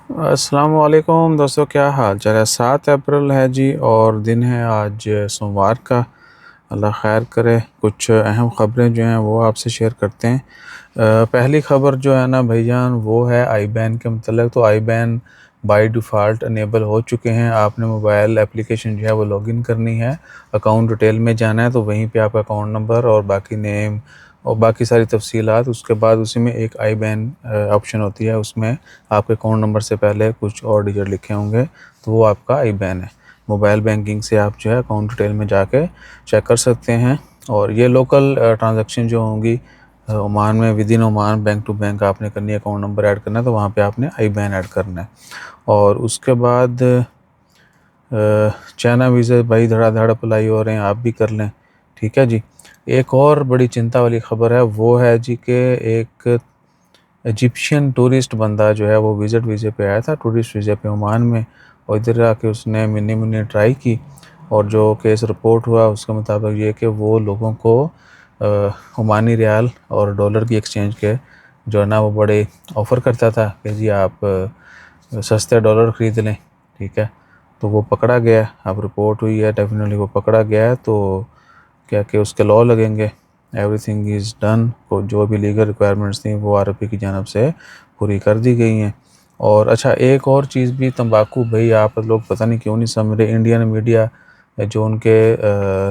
अस्सलाम वालेकुम दोस्तों, क्या हाल चाल है। 7 अप्रैल है जी और दिन है आज सोमवार का। अल्लाह खैर करे। कुछ अहम ख़बरें जो हैं वो आपसे शेयर करते हैं। पहली ख़बर जो है ना भाईजान, वो है आई बैन के मतलब। तो आई बैन बाय डिफ़ॉल्ट अनेबल हो चुके हैं। आपने मोबाइल एप्लीकेशन जो है वो लॉगिन करनी है, अकाउंट डिटेल में जाना है, तो वहीं पे आपका अकाउंट नंबर और बाकी नेम और बाकी सारी तफसीलात, उसके बाद उसी में एक आई बैन ऑप्शन होती है। उसमें आपके अकाउंट नंबर से पहले कुछ और डिजिट लिखे होंगे, तो वो आपका आई बैन है। मोबाइल बैंकिंग से आप जो है अकाउंट डिटेल में जाके चेक कर सकते हैं। और ये लोकल ट्रांजैक्शन जो होंगी ओमान में, within Oman, bank to bank आपने करनी है, अकाउंट नंबर ऐड करना है, तो वहाँ पे आपने आई बैन ऐड करना है। और उसके बाद चाइना वीज़ा भाई धड़ाधड़ अप्लाई हो रहे हैं, आप भी कर लें। ठीक है जी। एक और बड़ी चिंता वाली ख़बर है, वो है जी कि एक इजिप्शियन टूरिस्ट बंदा जो है वो विज़िट वीज़े पे आया था, टूरिस्ट वीज़े पे ओमान में, और इधर आके उसने मिनी मिनी ट्राई की। और जो केस रिपोर्ट हुआ उसके मुताबिक ये कि वो लोगों को ओमानी रियाल और डॉलर की एक्सचेंज के जो है ना वो बड़े ऑफ़र करता था कि जी आप सस्ते डॉलर ख़रीद लें। ठीक है। तो वो पकड़ा गया, अब रिपोर्ट हुई है, डेफिनेटली वो पकड़ा गया है। तो क्या कि उसके लॉ लगेंगे। Everything is done. को जो भी लीगल रिक्वायरमेंट्स थी वो आरओपी की जानब से पूरी कर दी गई हैं। और अच्छा, एक और चीज़ भी, तंबाकू भाई आप लोग पता नहीं क्यों नहीं समझ रहे। इंडियन मीडिया जो उनके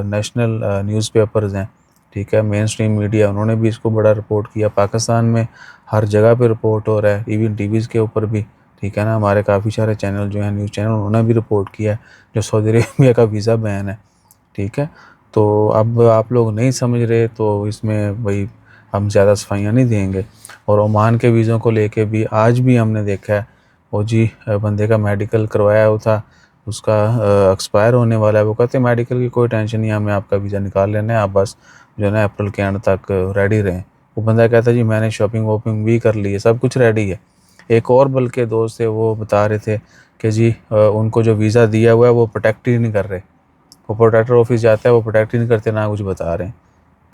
नेशनल न्यूज़पेपर्स हैं, ठीक है, मेन स्ट्रीम मीडिया, उन्होंने भी इसको बड़ा रिपोर्ट किया। पाकिस्तान में हर जगह पे रिपोर्ट हो रहा है, इवन टीवीज़ के ऊपर भी। ठीक है ना, हमारे काफ़ी सारे चैनल जो हैं, न्यूज़ चैनल, उन्होंने भी रिपोर्ट किया है जो सऊदी अरेबिया का वीज़ा बैन है। ठीक है। तो अब आप लोग नहीं समझ रहे, तो इसमें भाई हम ज़्यादा सफाइयाँ नहीं देंगे। और ओमान के वीज़ों को लेके भी आज भी हमने देखा है, वो जी बंदे का मेडिकल करवाया हुआ था, उसका एक्सपायर होने वाला है। वो कहते हैं मेडिकल की कोई टेंशन नहीं है, हमें आपका वीज़ा निकाल लेना है, आप बस जो है ना अप्रैल के एंड तक रेडी रहें। वो बंदा कहता है जी मैंने शॉपिंग वॉपिंग भी कर ली है, सब कुछ रेडी है। एक और बल्कि दोस्त थे, वो बता रहे थे कि जी उनको जो वीज़ा दिया हुआ है वो प्रोटेक्ट ही नहीं कर रहे। वो प्रोटेक्टर ऑफिस जाता है, वो प्रोटेक्ट ही नहीं करते, ना कुछ बता रहे हैं।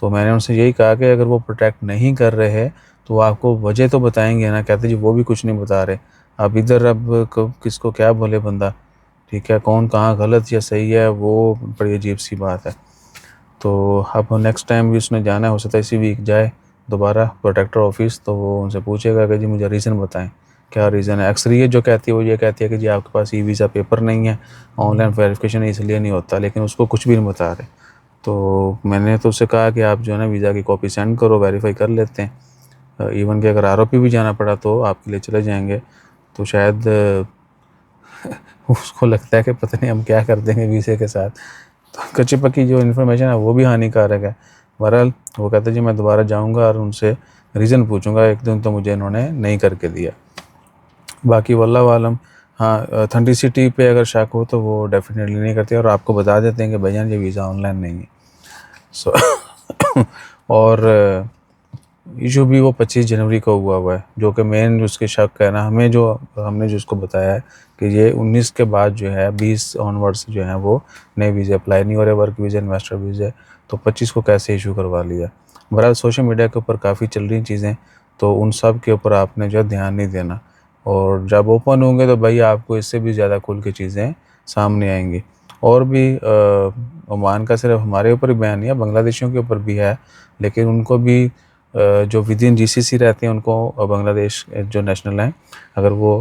तो मैंने उनसे यही कहा कि अगर वो प्रोटेक्ट नहीं कर रहे हैं तो वो आपको वजह तो बताएंगे ना। कहते जी वो भी कुछ नहीं बता रहे। अब इधर अब किसको क्या बोले बंदा। ठीक है, कौन कहाँ गलत या सही है, वो बड़ी अजीब सी बात है। तो अब नेक्स्ट टाइम भी उसने जाना है, हो सकता है इसी वीक जाए दोबारा प्रोटेक्टर ऑफिस, तो वो उनसे पूछेगा कि जी मुझे रीज़न बताएं, क्या रीज़न है। अक्सरियत जो कहती है वो ये कहती है कि जी आपके पास ई वीज़ा पेपर नहीं है, ऑनलाइन वेरिफिकेशन इसलिए नहीं होता, लेकिन उसको कुछ भी नहीं बता रहे। तो मैंने तो उससे कहा कि आप जो है ना वीज़ा की कॉपी सेंड करो, वेरीफाई कर लेते हैं। इवन कि अगर आरओपी भी जाना पड़ा तो आपके लिए चले जाएंगे। तो शायद उसको लगता है कि पता नहीं हम क्या कर देंगे वीज़े के साथ। तो कच्ची पक्की जो इन्फॉर्मेशन है वो भी हानिकारक है। बहरहाल वो कहते जी मैं दोबारा जाऊंगा और उनसे रीज़न पूछूंगा, एक दिन तो मुझे इन्होंने नहीं करके दिया। बाकी वल्लाह आलम। हाँ, ऑथेंटिसिटी पे अगर शक हो तो वो डेफिनेटली नहीं करते और आपको बता देते हैं कि भैया ये वीज़ा ऑनलाइन नहीं है। सो और इशू भी वो 25 जनवरी को हुआ है, जो कि मेन उसके शक है ना, हमें जो हमने जो उसको बताया है कि ये 19 के बाद जो है 20 ऑनवर्ड्स जो है वो नए वीज़े अप्लाई नहीं हो रहे, वर्क वीज़े, इन्वेस्टर वीज़े। तो 25 को कैसे इशू करवा लिया। बहरहाल सोशल मीडिया के ऊपर काफ़ी चल रही चीज़ें, तो उन सब के ऊपर आपने जो है ध्यान नहीं देना। और जब ओपन होंगे तो भाई आपको इससे भी ज़्यादा खुल के चीज़ें सामने आएंगी। और भी ओमान का सिर्फ हमारे ऊपर ही बैन नहीं है, बांग्लादेशियों के ऊपर भी है, लेकिन उनको भी जो विद इन जीसीसी रहते हैं उनको बांग्लादेश जो नेशनल हैं, अगर वो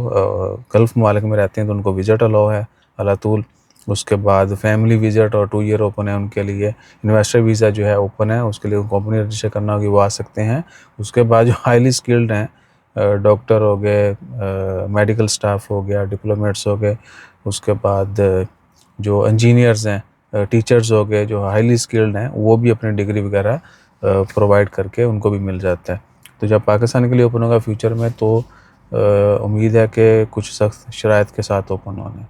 गल्फ़ ममालिक में रहते हैं तो उनको विज़िट अलाउ है अलातूल। उसके बाद फैमिली विज़िट और 2 ईयर ओपन है उनके लिए। इन्वेस्टर वीज़ा जो है ओपन है, उसके लिए कंपनी रजिस्टर करना होगी, वो आ सकते हैं। उसके बाद जो हाईली स्किल्ड हैं, डॉक्टर हो गए, मेडिकल स्टाफ हो गया, डिप्लोमेट्स हो गए, उसके बाद जो इंजीनियर्स हैं, टीचर्स हो गए, जो हाईली स्किल्ड हैं, वो भी अपनी डिग्री वगैरह प्रोवाइड करके उनको भी मिल जाता है। तो जब पाकिस्तान के लिए ओपन होगा फ्यूचर में, तो उम्मीद है कि कुछ सख्त शराइत के साथ ओपन होने।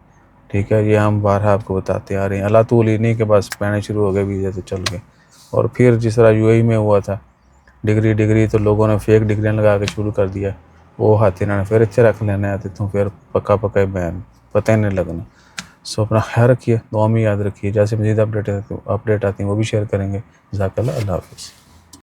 ठीक है, ये हम बारहा आपको बताते आ रहे हैं। अल्लाह तूल ही नहीं के बस पहने शुरू हो गए वीज़े तो चल गए। और फिर जिस तरह यूएई में हुआ था, डिग्री डिग्री तो लोगों ने फेक डिग्रियाँ लगा के शुरू कर दिया, वो हाथ इन्होंने फिर इतने रख लेना है, तो फिर पक्का पक्का बैन, पता ही नहीं लगना। सो अपना ख्याल रखिए, दुआ में याद रखिए। जैसे मज़ीद अपडेट आती हैं वो भी शेयर करेंगे। जज़ाकल्लाह, अल्लाह हाफ़िज़।